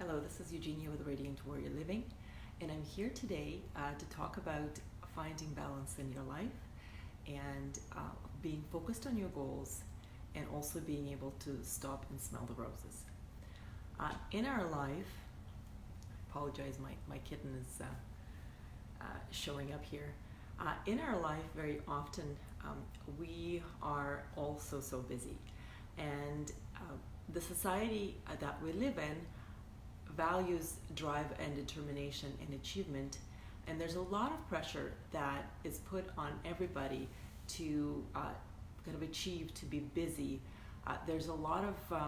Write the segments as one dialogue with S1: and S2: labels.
S1: Hello, this is Eugenia with Radiant Warrior Living, and I'm here today to talk about finding balance in your life and being focused on your goals and also being able to stop and smell the roses. In our life, I apologize, my kitten is showing up here. In our life, very often we are also so busy, and the society that we live in values drive and determination and achievement, and there's a lot of pressure that is put on everybody to kind of achieve, to be busy. There's a lot of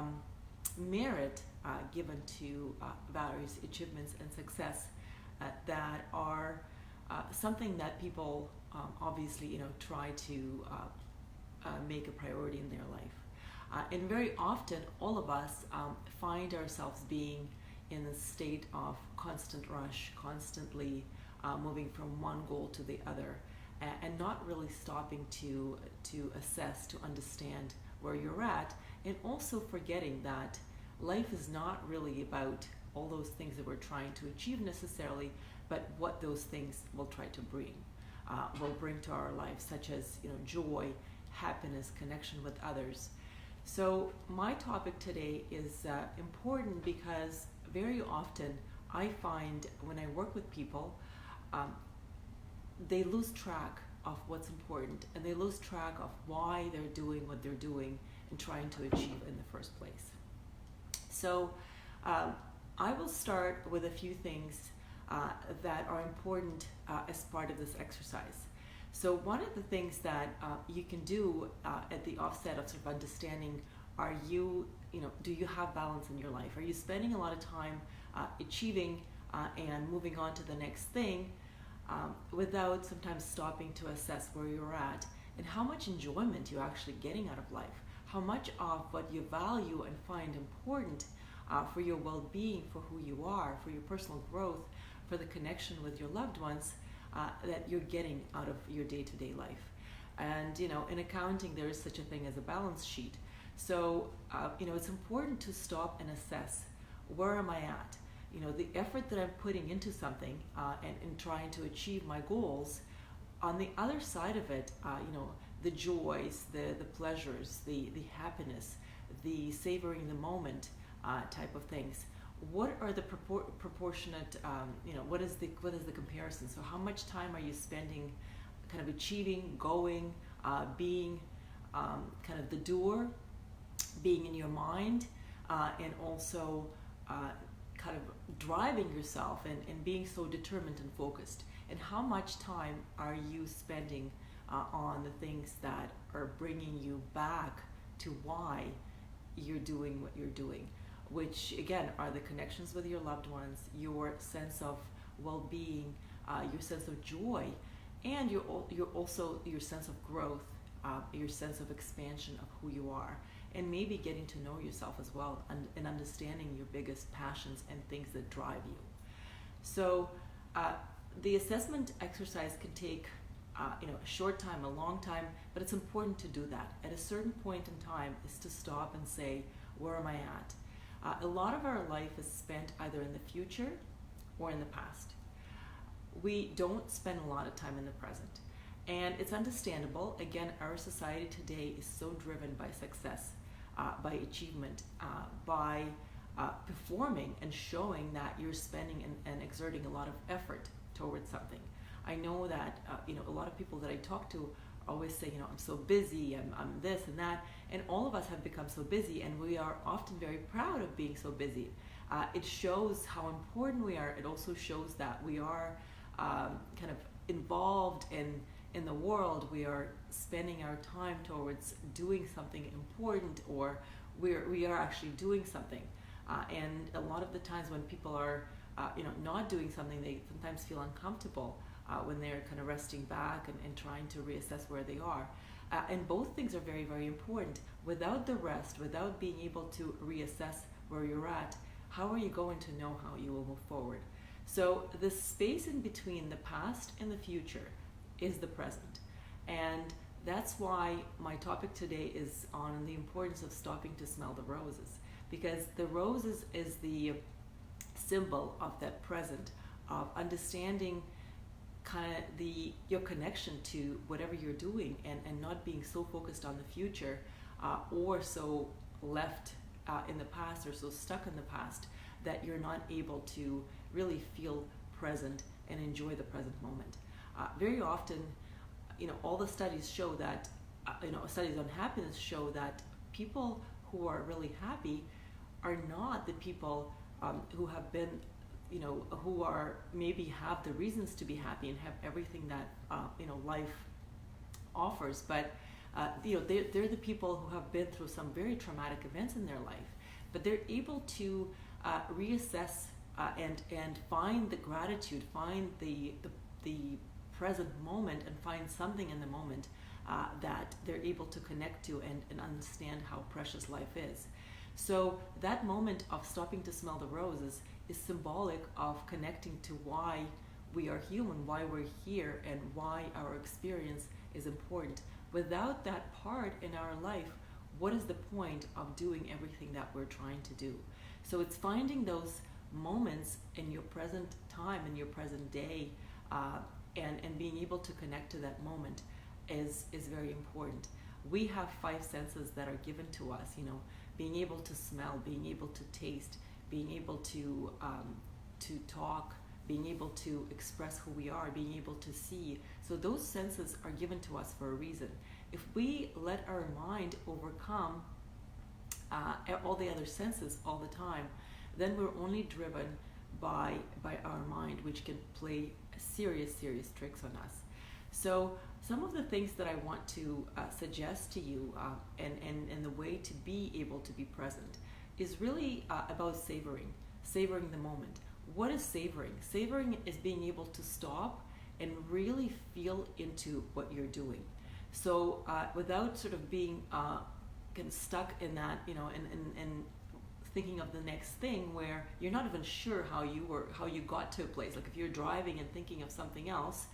S1: merit given to various achievements and success that are something that people obviously try to make a priority in their life. And very often all of us find ourselves being in a state of constant rush, constantly moving from one goal to the other, and not really stopping to assess, to understand where you're at, and also forgetting that life is not really about all those things that we're trying to achieve necessarily, but what those things will try to bring to our lives, such as joy, happiness, connection with others. So my topic today is important because very often I find when I work with people, they lose track of what's important, and they lose track of why they're doing what they're doing and trying to achieve in the first place. So I will start with a few things that are important as part of this exercise. So one of the things that you can do at the offset of sort of understanding, do you have balance in your life? Are you spending a lot of time achieving and moving on to the next thing without sometimes stopping to assess where you're at and how much enjoyment you're actually getting out of life? How much of what you value and find important for your well-being, for who you are, for your personal growth, for the connection with your loved ones that you're getting out of your day-to-day life. And in accounting there is such a thing as a balance sheet. So it's important to stop and assess, where am I at? The effort that I'm putting into something and in trying to achieve my goals, on the other side of it, the joys, the pleasures, the happiness, the savoring the moment type of things. What are the proportionate, what is the comparison? So how much time are you spending kind of achieving, going, being kind of the doer, being in your mind, and also kind of driving yourself and being so determined and focused? And how much time are you spending on the things that are bringing you back to why you're doing what you're doing, which again are the connections with your loved ones, your sense of well-being, your sense of joy, and your sense of growth, your sense of expansion of who you are, and maybe getting to know yourself as well, and understanding your biggest passions and things that drive you. So the assessment exercise can take a short time, a long time, but it's important to do that. At a certain point in time is to stop and say, where am I at? A lot of our life is spent either in the future or in the past. We don't spend a lot of time in the present. And it's understandable. Again, our society today is so driven by success, by achievement, by performing and showing that you're spending and exerting a lot of effort towards something. I know that a lot of people that I talk to always say, I'm so busy, I'm this and that, and all of us have become so busy, and we are often very proud of being so busy. It shows how important we are. It also shows that we are kind of involved in the world. We are spending our time towards doing something important, or we are actually doing something. And a lot of the times when people are not doing something, they sometimes feel uncomfortable when they're kind of resting back and trying to reassess where they are. And both things are very, very important. Without the rest, without being able to reassess where you're at, how are you going to know how you will move forward? So the space in between the past and the future is the present. And that's why my topic today is on the importance of stopping to smell the roses, because the roses is the symbol of that present, of understanding kind of your connection to whatever you're doing, and not being so focused on the future, or so left in the past, or so stuck in the past, that you're not able to really feel present and enjoy the present moment. Very often, all the studies show that, studies on happiness show that people who are really happy are not the people who have been, who are maybe have the reasons to be happy and have everything that life offers, but they're the people who have been through some very traumatic events in their life, but they're able to reassess and find the gratitude, find the present moment, and find something in the moment that they're able to connect to and understand how precious life is. So that moment of stopping to smell the roses is symbolic of connecting to why we are human, why we're here, and why our experience is important. Without that part in our life, what is the point of doing everything that we're trying to do? So it's finding those moments in your present time, in your present day, and being able to connect to that moment is very important. We have 5 senses that are given to us, being able to smell, being able to taste, being able to talk, being able to express who we are, being able to see. So those senses are given to us for a reason. If we let our mind overcome all the other senses all the time, then we're only driven by our mind, which can play serious tricks on us. So some of the things that I want to suggest to you, and the way to be able to be present, is really about savoring the moment. What is savoring? Savoring is being able to stop and really feel into what you're doing. So without sort of being kind of stuck in that, and thinking of the next thing where you're not even sure how you got to a place. Like if you're driving and thinking of something else,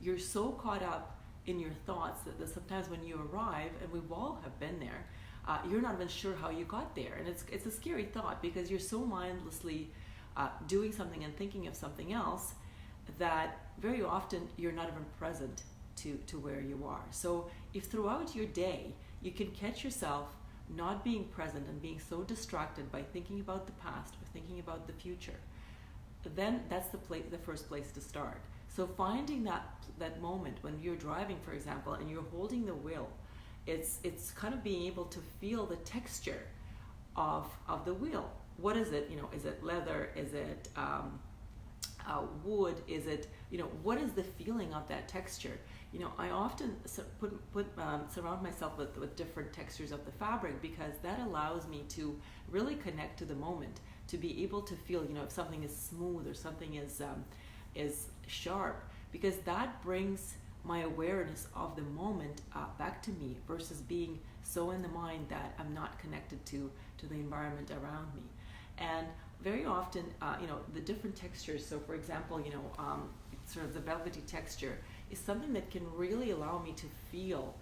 S1: you're so caught up in your thoughts that sometimes when you arrive, and we all have been there, you're not even sure how you got there. And it's a scary thought, because you're so mindlessly doing something and thinking of something else that very often you're not even present to where you are. So if throughout your day you can catch yourself not being present and being so distracted by thinking about the past or thinking about the future, then that's the first place to start. So finding that moment when you're driving, for example, and you're holding the wheel, it's kind of being able to feel the texture of the wheel. What is it? Is it leather? Is it wood? Is it, what is the feeling of that texture? I often surround myself with different textures of the fabric, because that allows me to really connect to the moment, to be able to feel, if something is smooth or something is sharp, because that brings my awareness of the moment back to me, versus being so in the mind that I'm not connected to the environment around me. And very often, the different textures, so for example, sort of the velvety texture is something that can really allow me to feel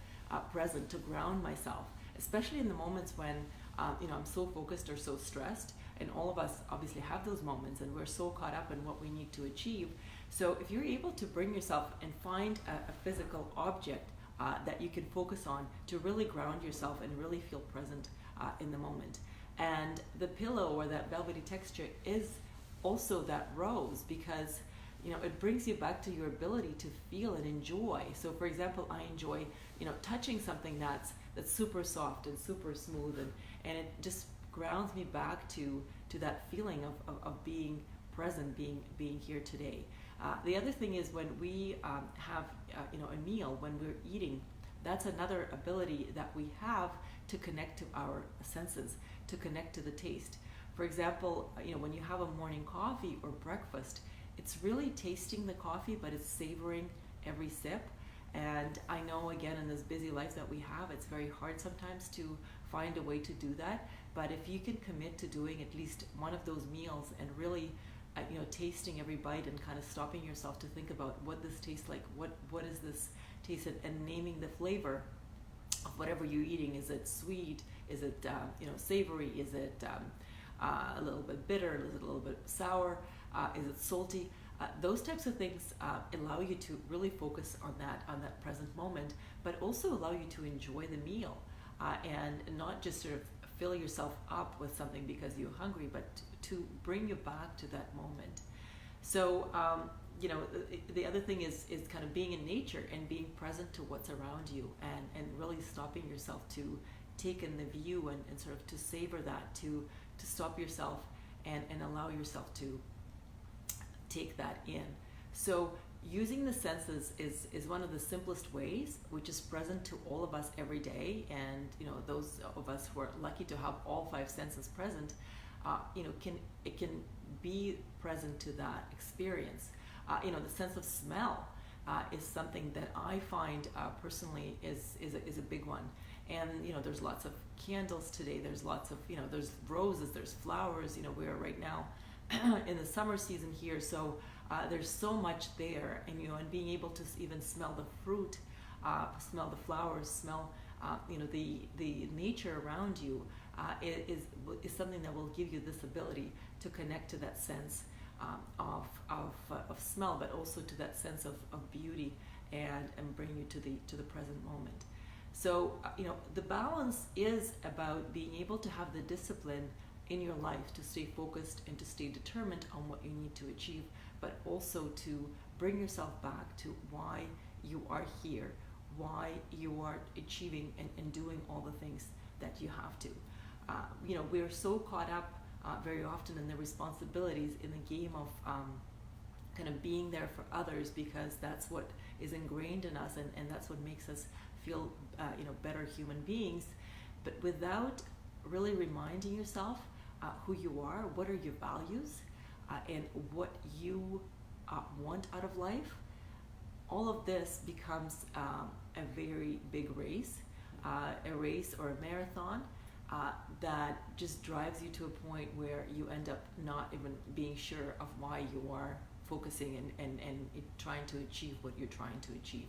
S1: present, to ground myself, especially in the moments when I'm so focused or so stressed. And all of us obviously have those moments, and we're so caught up in what we need to achieve. So if you're able to bring yourself and find a physical object that you can focus on to really ground yourself and really feel present in the moment. And the pillow, or that velvety texture, is also that rose, because it brings you back to your ability to feel and enjoy. So for example, I enjoy touching something that's super soft and super smooth, and it just grounds me back to that feeling of being present, being here today. The other thing is when we have a meal, when we're eating, that's another ability that we have to connect to our senses, to connect to the taste. For example, when you have a morning coffee or breakfast, it's really tasting the coffee, but it's savoring every sip. And I know, again, in this busy life that we have, it's very hard sometimes to find a way to do that. But if you can commit to doing at least one of those meals and really tasting every bite and kind of stopping yourself to think about what this tastes like, what is this taste, and naming the flavor of whatever you're eating. Is it sweet? Is it savory? Is it a little bit bitter? Is it a little bit sour? Is it salty? Those types of things allow you to really focus on that present moment, but also allow you to enjoy the meal and not just sort of fill yourself up with something because you're hungry, but to bring you back to that moment. So, the other thing is kind of being in nature and being present to what's around you, and really stopping yourself to take in the view, and sort of to savor that, to stop yourself and allow yourself to take that in. So using the senses is one of the simplest ways, which is present to all of us every day. And those of us who are lucky to have all five senses present, can be present to that experience. The sense of smell is something that I find personally is a big one. And there's lots of candles today. There's lots of there's roses, there's flowers. We are right now in the summer season here, so there's so much there, and being able to even smell the fruit, smell the flowers, smell the nature around you is something that will give you this ability to connect to that sense of smell, but also to that sense of beauty, and bring you to the present moment. So the balance is about being able to have the discipline in your life to stay focused and to stay determined on what you need to achieve, but also to bring yourself back to why you are here, why you are achieving and doing all the things that you have to. We're so caught up very often in the responsibilities, in the game of kind of being there for others, because that's what is ingrained in us, and that's what makes us feel better human beings, but without really reminding yourself who you are, what are your values, and what you want out of life. All of this becomes a very big race, a race or a marathon that just drives you to a point where you end up not even being sure of why you are focusing and trying to achieve what you're trying to achieve.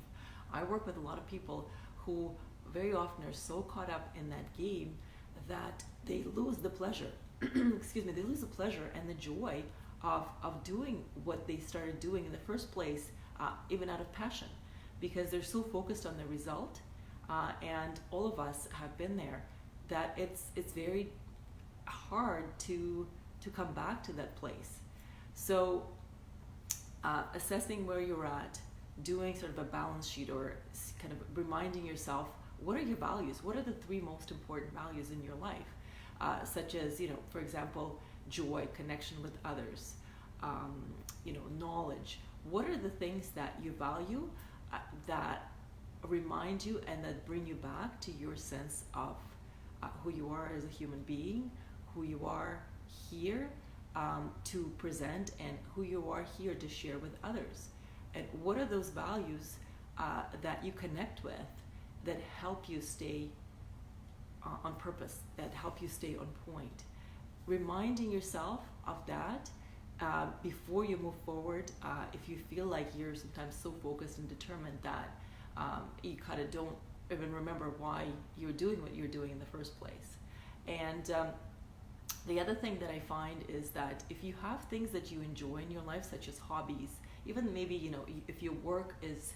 S1: I work with a lot of people who very often are so caught up in that game that they lose the pleasure. They lose the pleasure and the joy of doing what they started doing in the first place, even out of passion, because they're so focused on the result. And all of us have been there, that it's very hard to come back to that place. So assessing where you're at, doing sort of a balance sheet, or kind of reminding yourself, what are your values? What are the three most important values in your life? Such as, for example, joy, connection with others, knowledge. What are the things that you value that remind you and that bring you back to your sense of who you are as a human being, who you are here to present, and who you are here to share with others? And what are those values that you connect with, that help you stay on purpose, that help you stay on point? Reminding yourself of that before you move forward, if you feel like you're sometimes so focused and determined that you kind of don't even remember why you're doing what you're doing in the first place. And the other thing that I find is that if you have things that you enjoy in your life, such as hobbies, even maybe, if your work is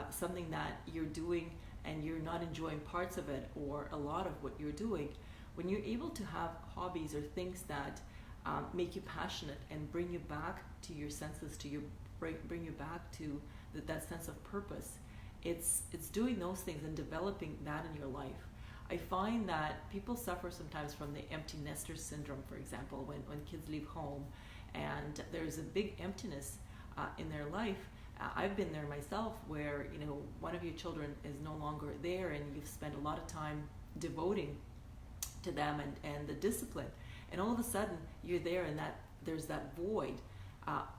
S1: something that you're doing and you're not enjoying parts of it or a lot of what you're doing, when you're able to have hobbies or things that make you passionate and bring you back to your senses, bring you back to that sense of purpose, it's doing those things and developing that in your life. I find that people suffer sometimes from the empty nester syndrome, for example, when kids leave home and there's a big emptiness in their life. I've been there myself, where one of your children is no longer there, and you've spent a lot of time devoting to them and the discipline, and all of a sudden you're there, and that there's that void.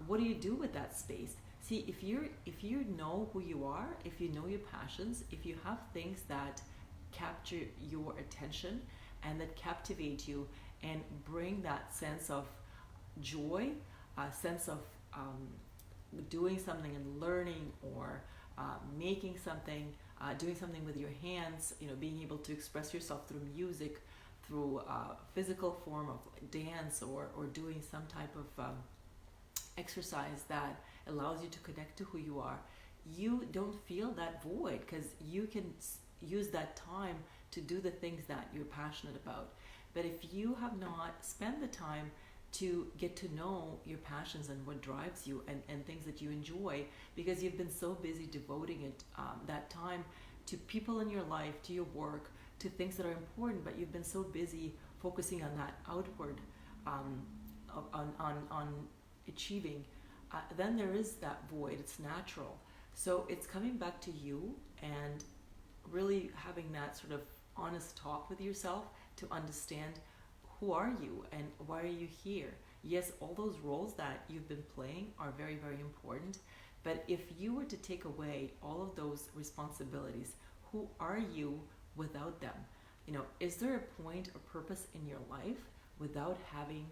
S1: What do you do with that space? See, if you know who you are, if you know your passions, if you have things that capture your attention and that captivate you and bring that sense of joy, a sense of doing something and learning, or making something, doing something with your hands, being able to express yourself through music, through a physical form of dance or doing some type of exercise that allows you to connect to who you are, you don't feel that void because you can use that time to do the things that you're passionate about. But if you have not spent the time to get to know your passions and what drives you and things that you enjoy, because you've been so busy devoting it that time to people in your life, to your work, to things that are important, but you've been so busy focusing on that outward, on achieving, then there is that void. It's natural. So it's coming back to you and really having that sort of honest talk with yourself to understand who are you and why are you here. Yes, all those roles that you've been playing are very, very important, but if you were to take away all of those responsibilities, who are you without them? Is there a point or purpose in your life without having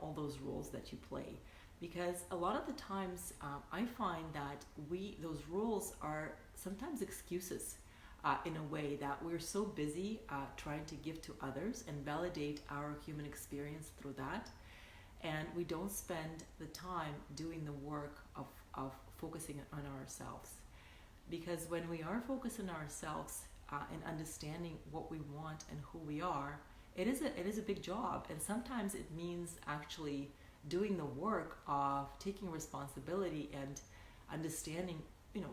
S1: all those roles that you play? Because a lot of the times I find that those roles are sometimes excuses, in a way that we're so busy trying to give to others and validate our human experience through that, and we don't spend the time doing the work of focusing on ourselves. Because when we are focused on ourselves and understanding what we want and who we are, it is a big job, and sometimes it means actually doing the work of taking responsibility and understanding,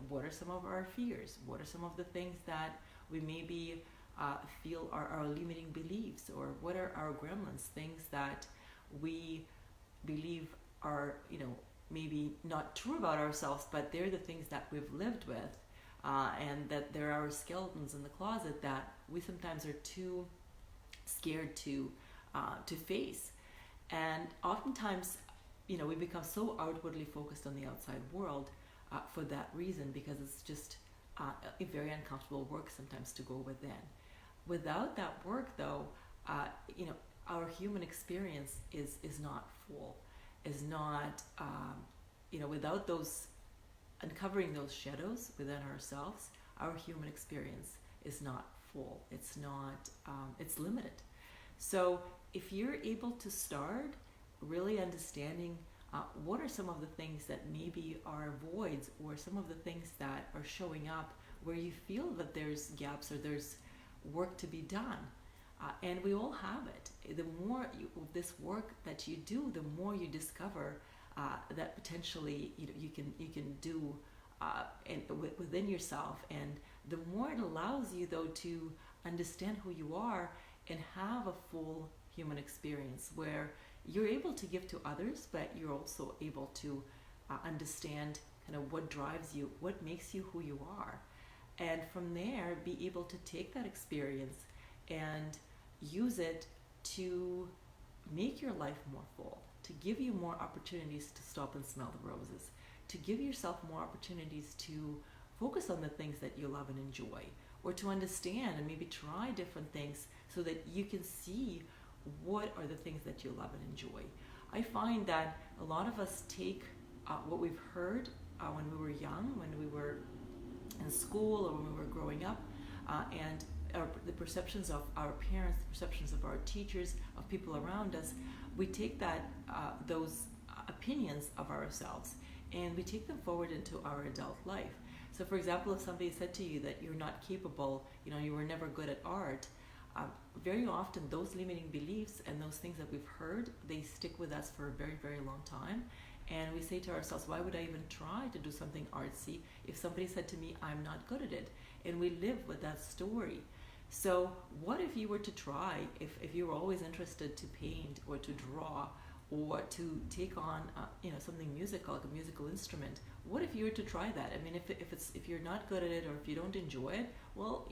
S1: what are some of our fears? What are some of the things that we maybe feel are our limiting beliefs? Or what are our gremlins, things that we believe are, maybe not true about ourselves, but they're the things that we've lived with, and that there are skeletons in the closet that we sometimes are too scared to face. And oftentimes, we become so outwardly focused on the outside world for that reason, because it's just a very uncomfortable work sometimes to go within. Without that work, though, our human experience is not full, is not, without those, uncovering those shadows within ourselves, our human experience is not full. It's not, it's limited. So if you're able to start really understanding what are some of the things that maybe are voids, or some of the things that are showing up where you feel that there's gaps or there's work to be done, and we all have it. The more this work that you do, the more you discover that potentially you can do within yourself, and the more it allows you, though, to understand who you are and have a full human experience where you're able to give to others, but you're also able to understand kind of what drives you, what makes you who you are, and from there be able to take that experience and use it to make your life more full, to give you more opportunities to stop and smell the roses, to give yourself more opportunities to focus on the things that you love and enjoy, or to understand and maybe try different things so that you can see what are the things that you love and enjoy. I find that a lot of us take what we've heard when we were young, when we were in school or when we were growing up, and the perceptions of our parents, the perceptions of our teachers, of people around us, we take those opinions of ourselves and we take them forward into our adult life. So for example, if somebody said to you that you're not capable, you were never good at art, very often those limiting beliefs and those things that we've heard, they stick with us for a very, very long time. And we say to ourselves, why would I even try to do something artsy if somebody said to me, I'm not good at it? And we live with that story. So what if you were to try, if you were always interested to paint or to draw or to take on something musical, like a musical instrument, what if you were to try that? I mean, if you're not good at it or if you don't enjoy it, well,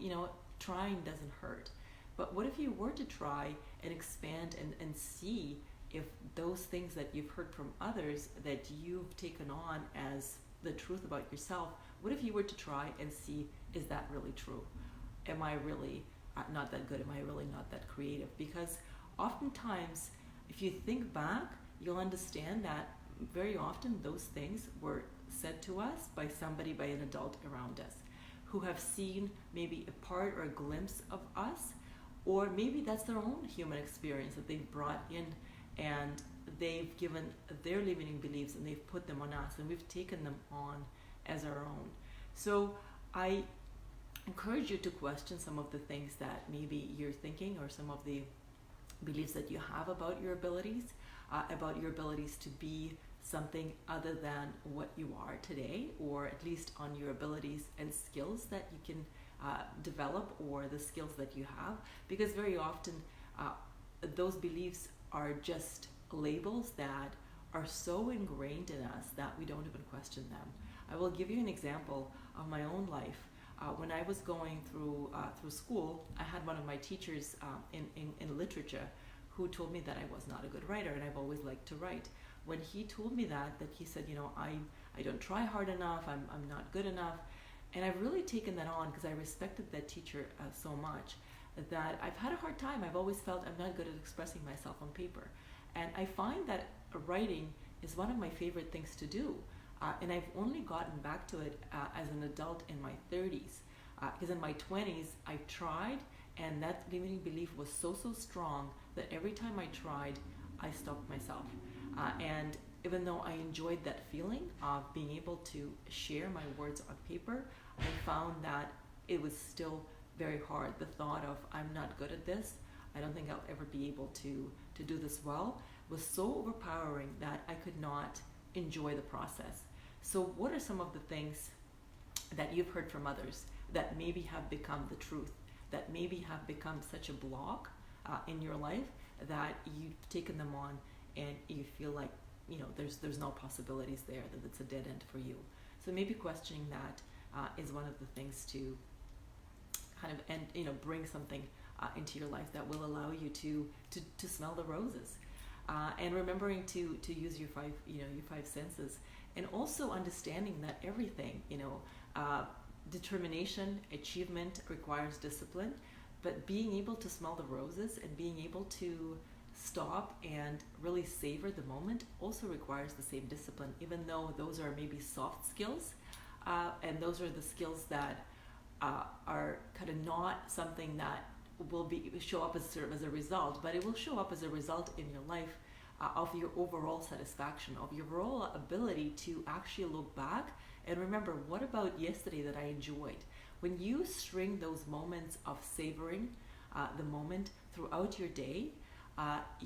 S1: trying doesn't hurt. But what if you were to try and expand and see if those things that you've heard from others that you've taken on as the truth about yourself, what if you were to try and see, is that really true? Am I really not that good? Am I really not that creative? Because oftentimes, if you think back, you'll understand that very often those things were said to us by somebody, by an adult around us, who have seen maybe a part or a glimpse of us, or maybe that's their own human experience that they've brought in, and they've given their limiting beliefs and they've put them on us, and we've taken them on as our own. So I encourage you to question some of the things that maybe you're thinking, or some of the beliefs that you have about your abilities to be something other than what you are today, or at least on your abilities and skills that you can develop, or the skills that you have. Because very often those beliefs are just labels that are so ingrained in us that we don't even question them. I will give you an example of my own life. When I was going through school, I had one of my teachers in literature who told me that I was not a good writer, and I've always liked to write. When he told me that he said, I don't try hard enough, I'm not good enough. And I've really taken that on because I respected that teacher so much that I've had a hard time. I've always felt I'm not good at expressing myself on paper. And I find that writing is one of my favorite things to do. And I've only gotten back to it as an adult in my 30s. Because in my 20s, I tried, and that limiting belief was so strong that every time I tried, I stopped myself. And even though I enjoyed that feeling of being able to share my words on paper, I found that it was still very hard. The thought of, I'm not good at this, I don't think I'll ever be able to do this well, was so overpowering that I could not enjoy the process. So what are some of the things that you've heard from others that maybe have become the truth, that maybe have become such a block in your life that you've taken them on and you feel like there's no possibilities there, that it's a dead end for you? So maybe questioning that is one of the things to kind of bring something into your life that will allow you to smell the roses, and remembering to use your five senses, and also understanding that everything, determination, achievement requires discipline, but being able to smell the roses and being able to stop and really savor the moment also requires the same discipline, even though those are maybe soft skills, and those are the skills that are kind of not something that will show up as a result, but it will show up as a result in your life of your overall satisfaction, of your overall ability to actually look back and remember, what about yesterday that I enjoyed? When you string those moments of savoring the moment throughout your day,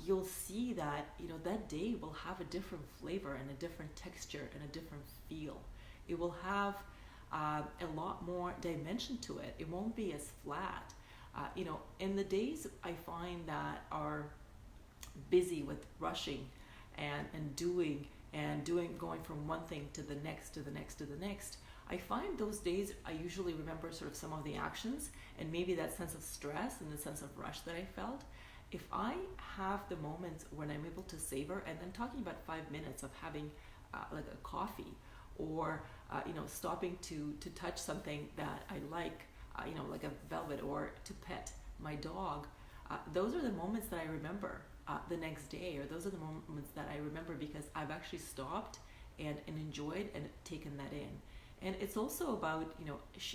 S1: you'll see that that day will have a different flavor and a different texture and a different feel. It will have a lot more dimension to it. It won't be as flat. In the days I find that are busy with rushing and doing, going from one thing to the next, to the next, to the next, I find those days I usually remember sort of some of the actions and maybe that sense of stress and the sense of rush that I felt. If I have the moments when I'm able to savor, and I'm talking about 5 minutes of having like a coffee, or stopping to touch something that I like a velvet, or to pet my dog, those are the moments that I remember the next day, or those are the moments that I remember because I've actually stopped and enjoyed and taken that in. And it's also about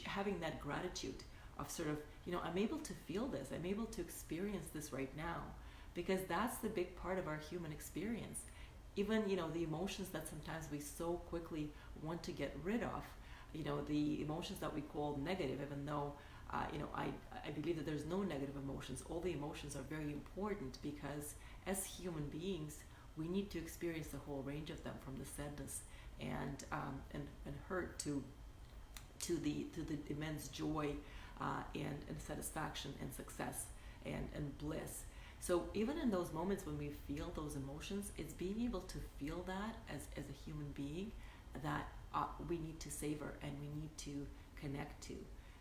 S1: having that gratitude of sort of I'm able to feel this, I'm able to experience this right now, because that's the big part of our human experience. Even the emotions that sometimes we so quickly want to get rid of, the emotions that we call negative, even though I believe that there's no negative emotions. All the emotions are very important, because as human beings we need to experience the whole range of them, from the sadness and hurt to the immense joy and satisfaction and success and bliss. So even in those moments when we feel those emotions, it's being able to feel that as a human being that we need to savor and we need to connect to,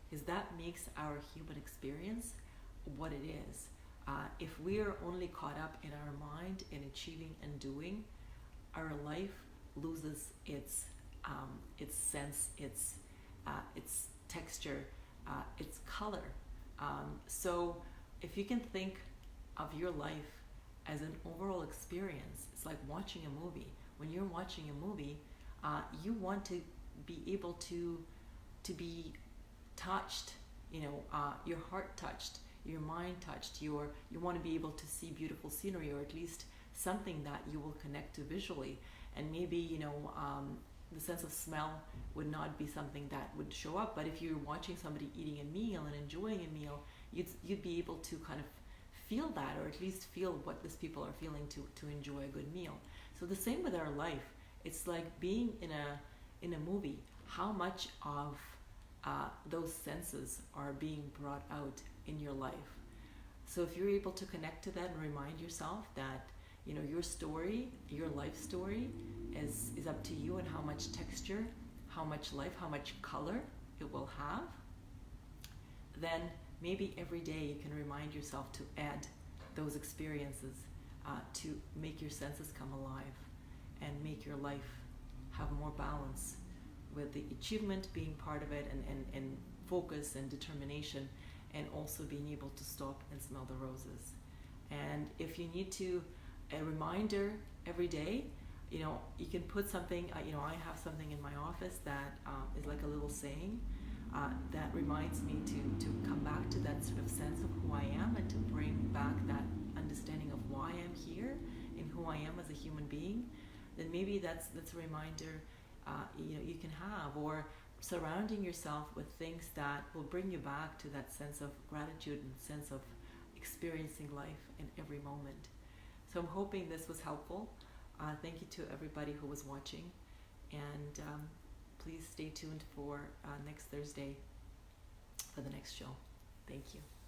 S1: because that makes our human experience what it is. If we are only caught up in our mind in achieving and doing, our life loses its sense, its texture, its color. So if you can think of your life as an overall experience, it's like watching a movie. When you're watching a movie, you want to be able to be touched, your heart touched. your mind touched, you want to be able to see beautiful scenery, or at least something that you will connect to visually. And maybe, the sense of smell would not be something that would show up, but if you're watching somebody eating a meal and enjoying a meal, you'd be able to kind of feel that, or at least feel what these people are feeling to enjoy a good meal. So the same with our life. It's like being in a movie. How much of those senses are being brought out in your life? So if you're able to connect to that and remind yourself that your story, your life story, is up to you, and how much texture, how much life, how much color it will have, then maybe every day you can remind yourself to add those experiences to make your senses come alive and make your life have more balance, with the achievement being part of it, and focus and determination, and also being able to stop and smell the roses. And if you need a reminder every day, you can put something, I have something in my office that is like a little saying that reminds me to come back to that sort of sense of who I am, and to bring back that understanding of why I'm here and who I am as a human being. Then maybe that's a reminder you can have, or surrounding yourself with things that will bring you back to that sense of gratitude and sense of experiencing life in every moment. So I'm hoping this was helpful. Thank you to everybody who was watching, and please stay tuned for next Thursday for the next show. Thank you.